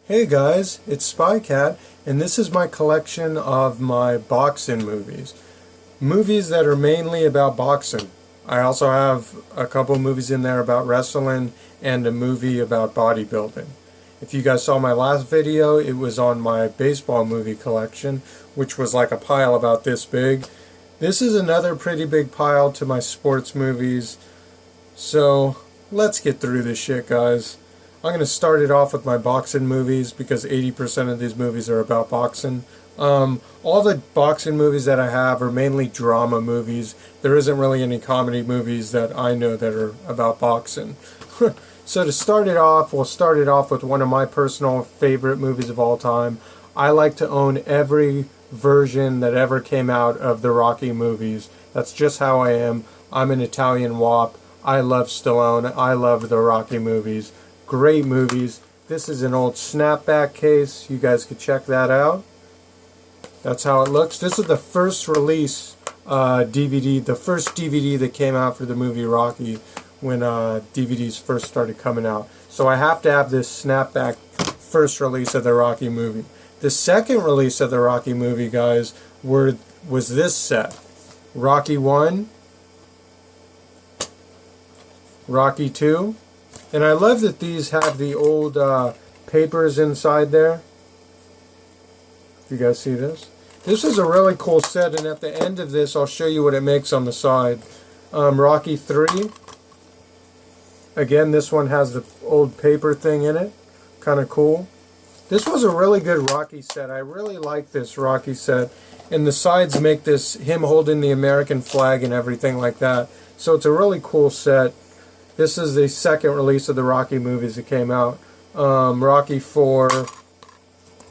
Hey guys, it's SpyCat, and this is my collection of my boxing movies. Movies that are mainly about boxing. I also have a couple movies in there about wrestling and a movie about bodybuilding. If you guys saw my last video, it was on my baseball movie collection, which was like a pile about this big. This is another pretty big pile to my sports movies. So let's get through this shit, guys. I'm going to start it off with my boxing movies because 80% of these movies are about boxing. All the boxing movies that I have are mainly drama movies. There isn't really any comedy movies that I know that are about boxing. So to start it off, we'll start it off with one of my personal favorite movies of all time. I like to own every version that ever came out of the Rocky movies. That's just how I am. I'm an Italian wop. I love Stallone. I love the Rocky movies. Great movies. This is an old snapback case. You guys could check that out. That's how it looks. This is the first release DVD, the first DVD that came out for the movie Rocky when DVDs first started coming out. So I have to have this snapback first release of the Rocky movie. The second release of the Rocky movie, guys, was this set. Rocky 1, Rocky 2, and I love that these have the old papers inside there. If you guys see this. This is a really cool set, and at the end of this, I'll show you what it makes on the side. Rocky 3. Again, this one has the old paper thing in it. Kind of cool. This was a really good Rocky set. I really like this Rocky set. And the sides make this, him holding the American flag and everything like that. So it's a really cool set. This is the second release of the Rocky movies that came out. Rocky 4,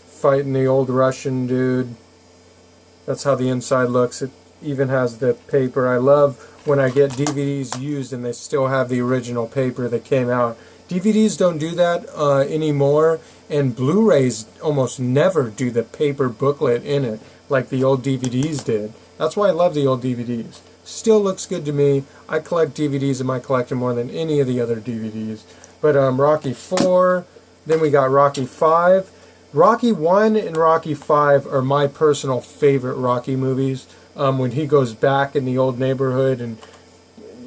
fighting the old Russian dude. That's how the inside looks. It even has the paper. I love when I get DVDs used and they still have the original paper that came out. DVDs don't do that anymore, and Blu-rays almost never do the paper booklet in it like the old DVDs did. That's why I love the old DVDs. Still looks good to me. I collect DVDs in my collection more than any of the other DVDs. But Rocky 4, then we got Rocky 5. Rocky 1 and Rocky 5 are my personal favorite Rocky movies. When he goes back in the old neighborhood and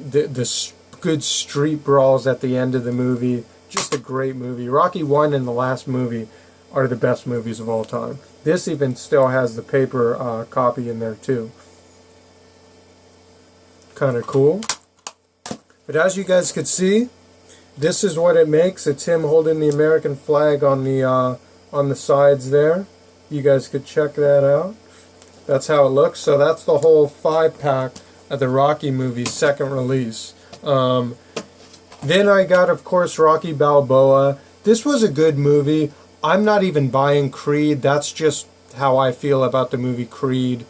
the good street brawls at the end of the movie. Just a great movie. Rocky 1 and the last movie are the best movies of all time. This even still has the paper copy in there too. Kind of cool. But as you guys could see, this is what it makes. It's him holding the American flag on the sides there. You guys could check that out. That's how it looks. So that's the whole 5-pack of the Rocky movie second release. Then I got, of course, Rocky Balboa. This was a good movie. I'm not even buying Creed. That's just how I feel about the movie Creed.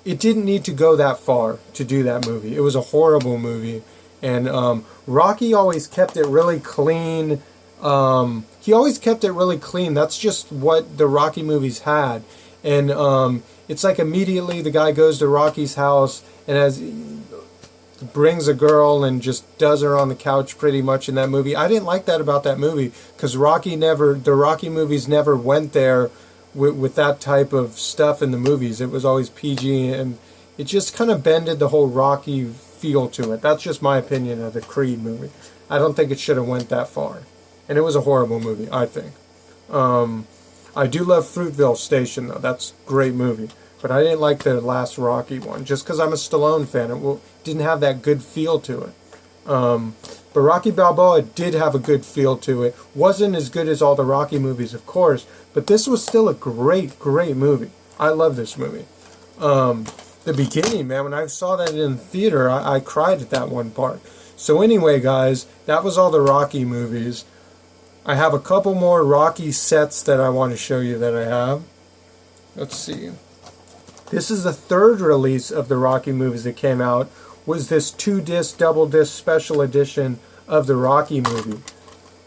It didn't need to go that far to do that movie. It was a horrible movie. And Rocky always kept it really clean. He always kept it really clean. That's just what the Rocky movies had. And it's like immediately the guy goes to Rocky's house and brings a girl and just does her on the couch pretty much in that movie. I didn't like that about that movie because the Rocky movies never went there with that type of stuff in the movies. It was always PG, and it just kind of bended the whole Rocky feel to it. That's just my opinion of the Creed movie. I don't think it should have went that far. And it was a horrible movie, I think. I do love Fruitvale Station, though. That's a great movie. But I didn't like the last Rocky one, just because I'm a Stallone fan. It didn't have that good feel to it. But Rocky Balboa did have a good feel to it. Wasn't as good as all the Rocky movies, of course, but this was still a great, great movie. I love this movie. The beginning, man, when I saw that in the theater, I cried at that one part. So anyway, guys, that was all the Rocky movies. I have a couple more Rocky sets that I want to show you that I have. Let's see. This is the third release of the Rocky movies that came out. Was this 2-disc, double-disc special edition of the Rocky movie.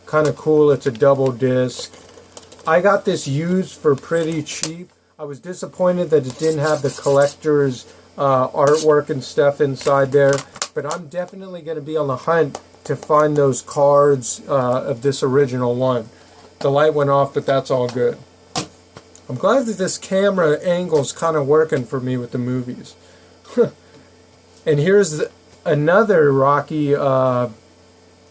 Kind of cool. It's a double disc. I got this used for pretty cheap. I was disappointed that it didn't have the collector's artwork and stuff inside there. But I'm definitely going to be on the hunt to find those cards of this original one. The light went off, but that's all good. I'm glad that this camera angle's kind of working for me with the movies. And here's another Rocky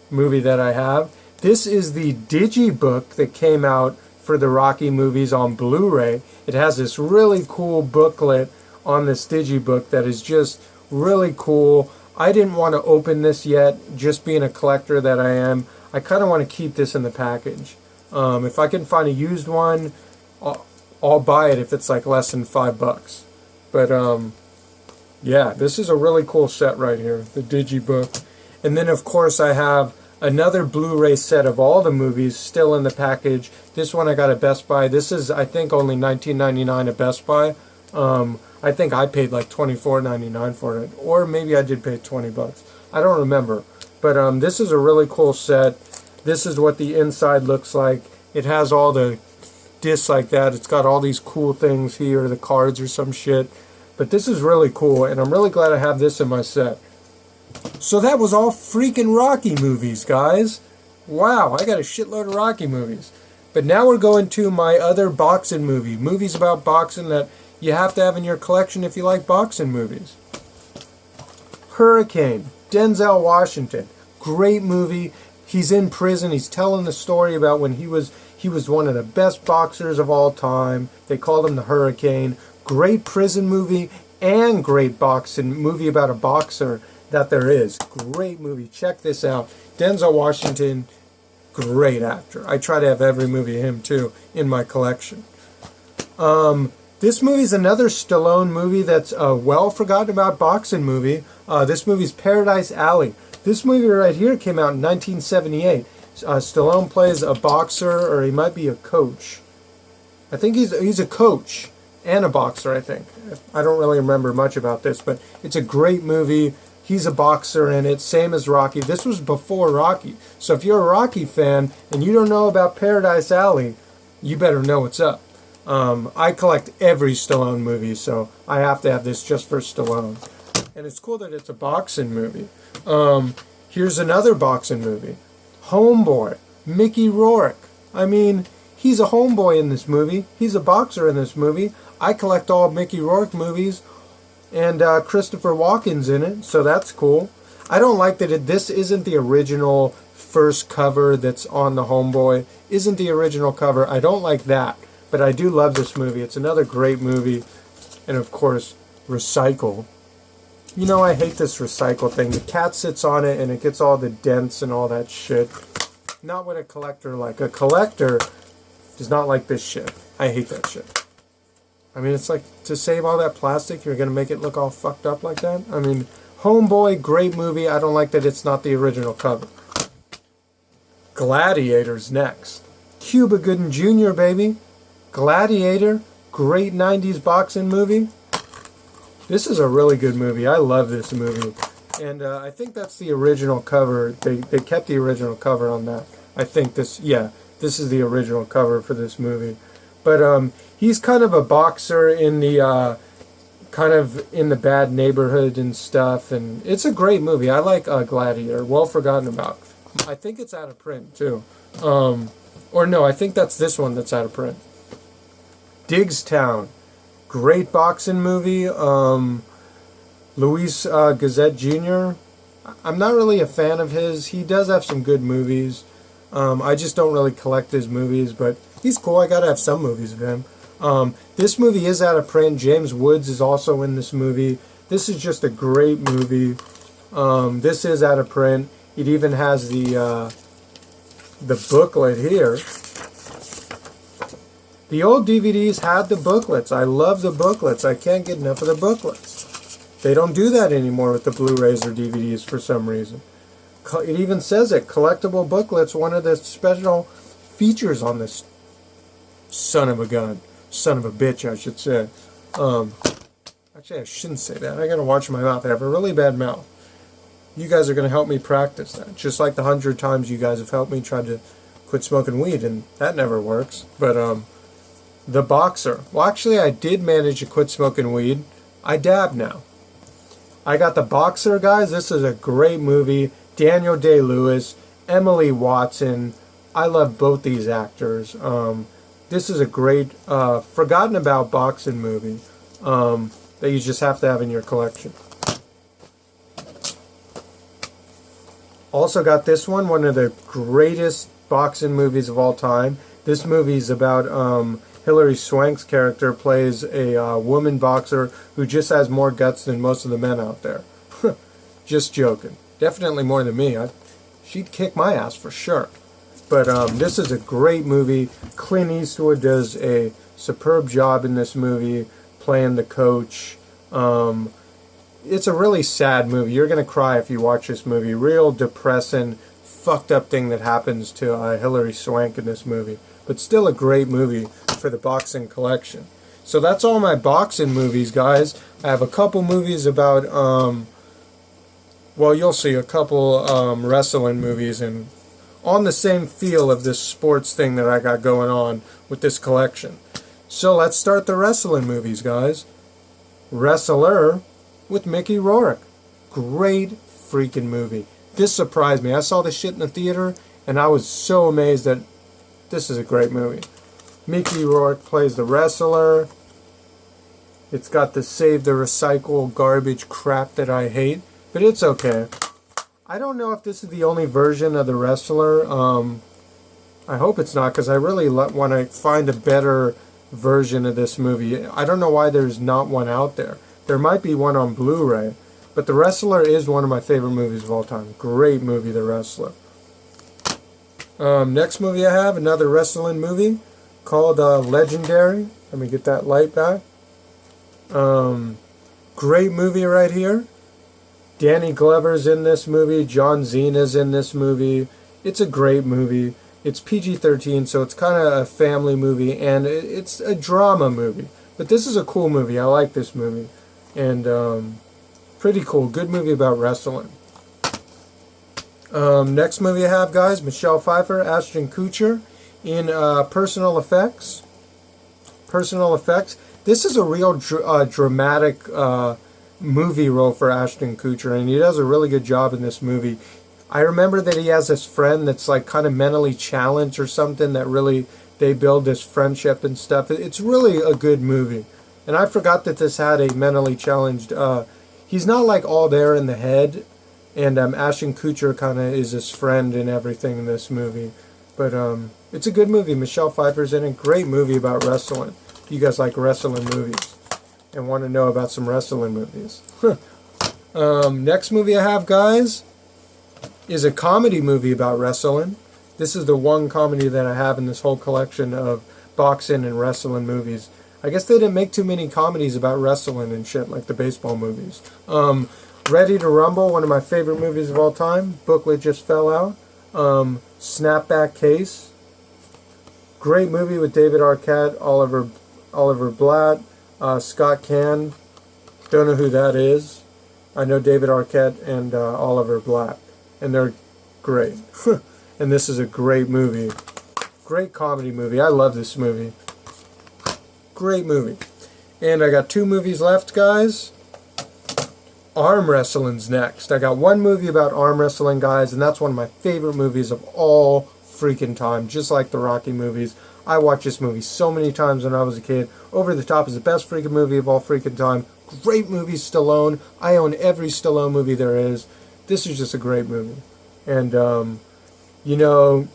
movie that I have. This is the digibook that came out for the Rocky movies on Blu-ray. It has this really cool booklet on this digibook that is just really cool. I didn't want to open this yet, just being a collector that I am. I kind of want to keep this in the package. If I can find a used one, I'll buy it if it's like less than $5. But yeah, this is a really cool set right here, the digibook. And then of course I have another Blu-ray set of all the movies still in the package. This one I got at Best Buy. This is, I think, only $19.99 at Best Buy. I think I paid like $24.99 for it, or maybe I did pay $20. I don't remember. But this is a really cool set. This is what the inside looks like. It has all the discs like that. It's got all these cool things here, the cards or some shit. But this is really cool, and I'm really glad I have this in my set. So that was all freaking Rocky movies, guys. Wow, I got a shitload of Rocky movies. But now we're going to my other boxing movie. Movies about boxing that you have to have in your collection if you like boxing movies. Hurricane, Denzel Washington. Great movie. He's in prison. He's telling the story about when he was one of the best boxers of all time. They called him the Hurricane. Great prison movie and great boxing movie about a boxer that there is. Great movie. Check this out. Denzel Washington, great actor. I try to have every movie of him too in my collection. This movie is another Stallone movie that's a well forgotten about boxing movie. This movie's Paradise Alley. This movie right here came out in 1978. Stallone plays a boxer, or he might be a coach. I think he's a coach and a boxer, I think. I don't really remember much about this, but it's a great movie. He's a boxer in it, same as Rocky. This was before Rocky. So if you're a Rocky fan and you don't know about Paradise Alley, you better know what's up. I collect every Stallone movie, so I have to have this just for Stallone. And it's cool that it's a boxing movie. Here's another boxing movie. Homeboy, Mickey Rourke. I mean, he's a homeboy in this movie. He's a boxer in this movie. I collect all Mickey Rourke movies, and Christopher Walken's in it, so that's cool. I don't like that this isn't the original first cover that's on the Homeboy. Isn't the original cover. I don't like that, but I do love this movie. It's another great movie. And of course, Recycle. You know, I hate this Recycle thing. The cat sits on it and it gets all the dents and all that shit. Not what a collector like. A collector does not like this shit. I hate that shit. I mean, it's like, to save all that plastic, you're going to make it look all fucked up like that? I mean, Homeboy, great movie. I don't like that it's not the original cover. Gladiator's next. Cuba Gooding Jr., baby. Gladiator, great 90s boxing movie. This is a really good movie. I love this movie. And I think that's the original cover. They kept the original cover on that. I think this is the original cover for this movie. But he's kind of a boxer in the in the bad neighborhood and stuff, and it's a great movie. I like Gladiator. Well forgotten about. I think it's out of print too, or no, I think that's this one that's out of print. Diggstown, great boxing movie. Luis Gazette Jr. I'm not really a fan of his. He does have some good movies. I just don't really collect his movies, but he's cool. I gotta have some movies of him. This movie is out of print. James Woods is also in this movie. This is just a great movie. This is out of print. It even has the booklet here. The old DVDs had the booklets. I love the booklets. I can't get enough of the booklets. They don't do that anymore with the Blu-rays or DVDs for some reason. It even says it, collectible booklets, one of the special features on this son of a gun. Son of a bitch, I should say. Actually, I shouldn't say that. I gotta watch my mouth. I have a really bad mouth. You guys are gonna help me practice that. Just like the 100 times you guys have helped me try to quit smoking weed, and that never works. But, The Boxer. Well, actually, I did manage to quit smoking weed. I dab now. I got The Boxer, guys. This is a great movie. Daniel Day-Lewis, Emily Watson. I love both these actors. This is a great, forgotten about boxing movie that you just have to have in your collection. Also got this one of the greatest boxing movies of all time. This movie is about Hilary Swank's character plays a woman boxer who just has more guts than most of the men out there. Just joking. Definitely more than me. She'd kick my ass for sure. But this is a great movie. Clint Eastwood does a superb job in this movie, playing the coach. It's a really sad movie. You're going to cry if you watch this movie. Real depressing, fucked up thing that happens to Hilary Swank in this movie. But still a great movie for the boxing collection. So that's all my boxing movies, guys. I have a couple movies about, well, you'll see, a couple wrestling movies and on the same feel of this sports thing that I got going on with this collection. So let's start the wrestling movies, guys. Wrestler with Mickey Rourke. Great freaking movie. This surprised me. I saw this shit in the theater and I was so amazed that this is a great movie. Mickey Rourke plays the wrestler. It's got the save the recycle garbage crap that I hate, but it's okay. I don't know if this is the only version of the wrestler. I hope it's not, because I really want to find a better version of this movie. I don't know why there's not one out there. There might be one on Blu-ray, but The Wrestler is one of my favorite movies of all time. Great movie, The Wrestler. Next movie I have, another wrestling movie called Legendary. Let me get that light back. Great movie right here. Danny Glover's in this movie. John Cena's in this movie. It's a great movie. It's PG-13, so it's kind of a family movie, and it's a drama movie. But this is a cool movie. I like this movie. And pretty cool. Good movie about wrestling. Next movie I have, guys, Michelle Pfeiffer, Ashton Kutcher in Personal Effects. Personal Effects. This is a real dramatic movie role for Ashton Kutcher, and he does a really good job in this movie. I remember that he has this friend that's like kind of mentally challenged or something, that really they build this friendship and stuff. It's really a good movie. And I forgot that this had a mentally challenged, he's not like all there in the head, and Ashton Kutcher kind of is his friend and everything in this movie. But it's a good movie. Michelle Pfeiffer's in it. Great movie about wrestling. If you guys like wrestling movies and want to know about some wrestling movies. Next movie I have, guys, is a comedy movie about wrestling. This is the one comedy that I have in this whole collection of boxing and wrestling movies. I guess they didn't make too many comedies about wrestling and shit like the baseball movies. Ready to Rumble, one of my favorite movies of all time. Booklet just fell out. Snapback Case. Great movie with David Arquette, Oliver Blatt, Scott Caan. Don't know who that is. I know David Arquette and Oliver Blatt, and they're great. And this is a great movie. Great comedy movie. I love this movie. Great movie. And I got two movies left, guys. Arm wrestling's next. I got one movie about arm wrestling, guys, and that's one of my favorite movies of all freaking time. Just like the Rocky movies. I watched this movie so many times when I was a kid. Over the Top is the best freaking movie of all freaking time. Great movie, Stallone. I own every Stallone movie there is. This is just a great movie. And, you know,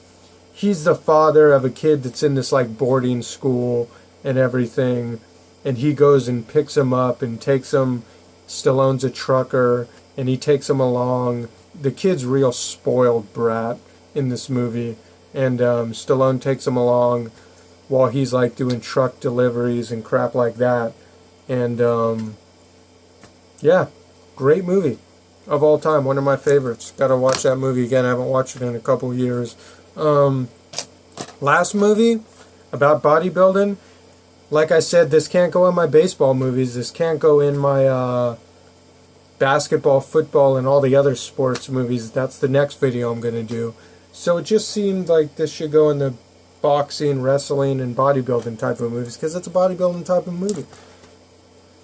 he's the father of a kid that's in this, like, boarding school and everything. And he goes and picks him up and takes him. Stallone's a trucker, and he takes him along. The kid's real spoiled brat in this movie. And Stallone takes him along while he's, like, doing truck deliveries and crap like that. And, yeah, great movie of all time. One of my favorites. Gotta watch that movie again. I haven't watched it in a couple years. Last movie about bodybuilding. Like I said, this can't go in my baseball movies. This can't go in my basketball, football, and all the other sports movies. That's the next video I'm going to do. So it just seemed like this should go in the boxing, wrestling, and bodybuilding type of movies, because it's a bodybuilding type of movie.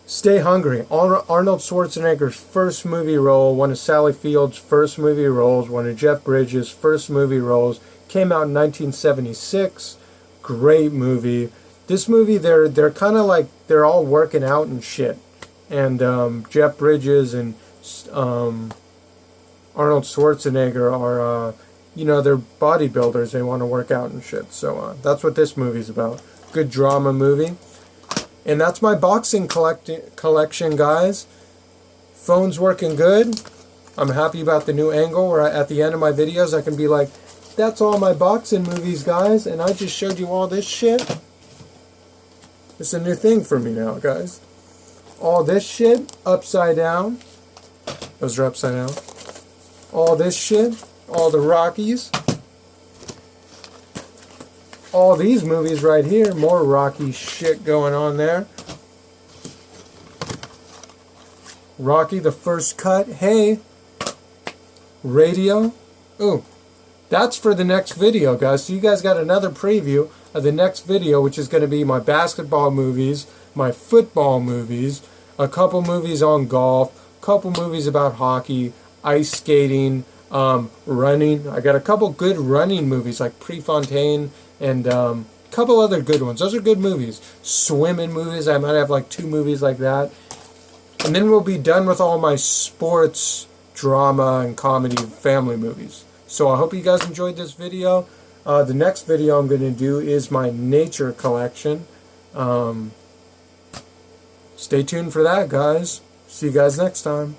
Stay Hungry. Arnold Schwarzenegger's first movie role, one of Sally Field's first movie roles, one of Jeff Bridges' first movie roles. Came out in 1976. Great movie. This movie, they're kind of like, they're all working out and shit. And Jeff Bridges and Arnold Schwarzenegger are, you know, they're bodybuilders. They want to work out and shit. So that's what this movie's about. Good drama movie. And that's my boxing collection, guys. Phone's working good. I'm happy about the new angle where at the end of my videos I can be like, that's all my boxing movies, guys. And I just showed you all this shit. It's a new thing for me now, guys. All this shit upside down. Those are upside down. All this shit. All the Rockies. All these movies right here. More Rocky shit going on there. Rocky, the first cut. Hey. Radio. Ooh. That's for the next video, guys. So you guys got another preview of the next video, which is going to be my basketball movies, my football movies, a couple movies on golf, a couple movies about hockey, ice skating, running. I got a couple good running movies like Prefontaine and a couple other good ones. Those are good movies. Swimming movies. I might have like 2 movies like that. And then we'll be done with all my sports, drama, and comedy family movies. So I hope you guys enjoyed this video. The next video I'm going to do is my nature collection. Stay tuned for that, guys. See you guys next time.